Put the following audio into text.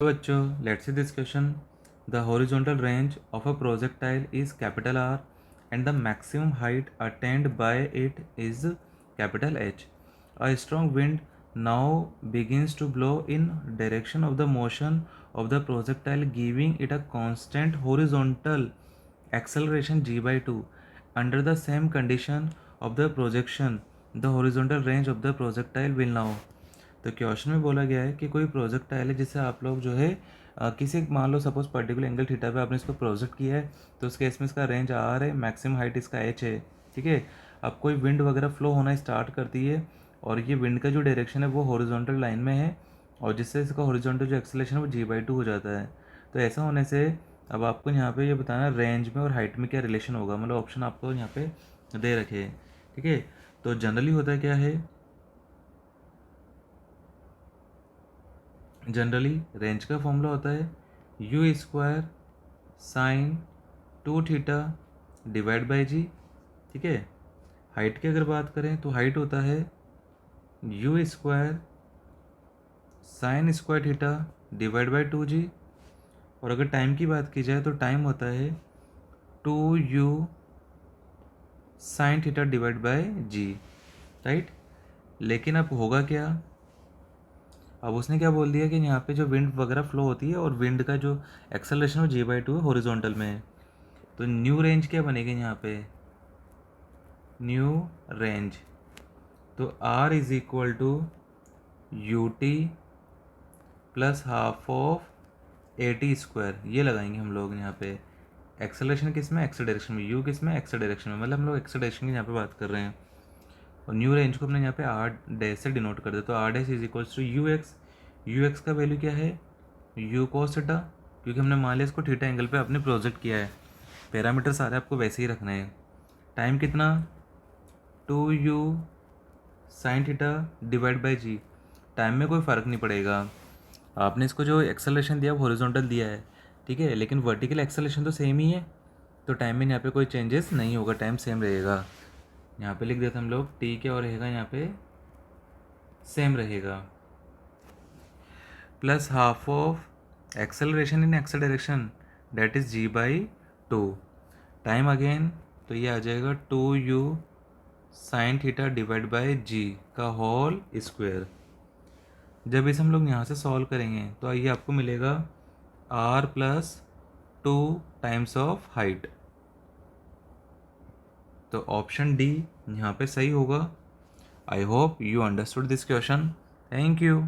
तो बच्चों, let's see this question. The horizontal range of a projectile is capital R and the maximum height attend bye it is capital H. A strong wind now begins to blow in direction of the motion of the projectile, giving it a constant horizontal acceleration g by 2. Under the same condition of the projection, the horizontal range of the projectile will now. तो question में बोला गया है कि कोई projectile है जिसे आप लोग जो है किसी मान लो सपोज पर्टिकुलर एंगल थीटा पे आपने इसको प्रोजेक्ट किया है, तो उस केस में इसका रेंज आर है, मैक्सिमम हाइट इसका एच है. ठीक है. अब कोई विंड वगैरह फ्लो होना स्टार्ट करती है और ये विंड का जो डायरेक्शन है वो हॉरिजॉन्टल लाइन में है, और जिससे इसका हॉरिजॉन्टल जो एक्सेलेरेशन है वो g/2 हो जाता है. तो ऐसा होने से अब आपको यहाँ पे ये बताना रेंज में और हाइट में क्या रिलेशन होगा, मतलब ऑप्शन आपको यहाँ पे दे रखे हैं. ठीक है. तो जनरली होता क्या है, जनरली रेंज का फॉर्मूला होता है u square sine 2 theta divide by g. ठीक है. हाइट की अगर बात करें तो हाइट होता है u square sine square theta divide by 2 जी. और अगर टाइम की बात की जाए तो टाइम होता है 2u sine theta divide by G. Right. लेकिन अब होगा क्या, अब उसने क्या बोल दिया कि यहाँ पे जो विंड वगैरह फ्लो होती है और विंड का जो एक्सेलरेशन वो g/2 हॉरिजॉन्टल में है. तो न्यू रेंज क्या बनेगी यहाँ पे, न्यू रेंज. तो r is equal to U T plus half of A T square, ये लगाएंगे हम लोग यहाँ पे. एक्सेलरेशन किस में, एक्स डायरेक्शन में, यू किस में, एक्स डायरेक्शन में, मतलब हम लोग एक्स डायरेक्शन की यहाँ पे बात कर रहे हैं. और न्यू रेंज को हमने यहाँ पे आर डैश से डिनोट कर दिया. तो R dash is equals to U X. U X का वैल्यू क्या है, यू कॉस थीटा, क्योंकि हमने मान लिया इसको थीटा एंगल पे आपने प्रोजेक्ट किया है. पैरामीटर सारे आपको वैसे ही रखने हैं. टाइम कितना, 2u sine theta divide by G. Time में कोई फ़र्क नहीं पड़ेगा, आपने इसको जो एक्सेलरेशन दिया वो हॉरिजॉन्टल दिया है. ठीक है. लेकिन वर्टिकल एक्सेलरेशन तो सेम ही है, तो टाइम में यहाँ पे कोई चेंजेस नहीं होगा, टाइम सेम रहेगा. यहाँ पे लिख देते हम लोग टी क्या रहेगा, यहाँ पे सेम रहेगा. Plus half of acceleration in x direction that is g/2. Time again, तो ये आ जाएगा 2u sine theta divide by g का होल स्क्वायर. जब इसे हम लोग यहाँ से सॉल्व करेंगे तो ये आपको मिलेगा r plus 2 times of height. तो ऑप्शन डी यहाँ पे सही होगा. I hope you understood this question. Thank you.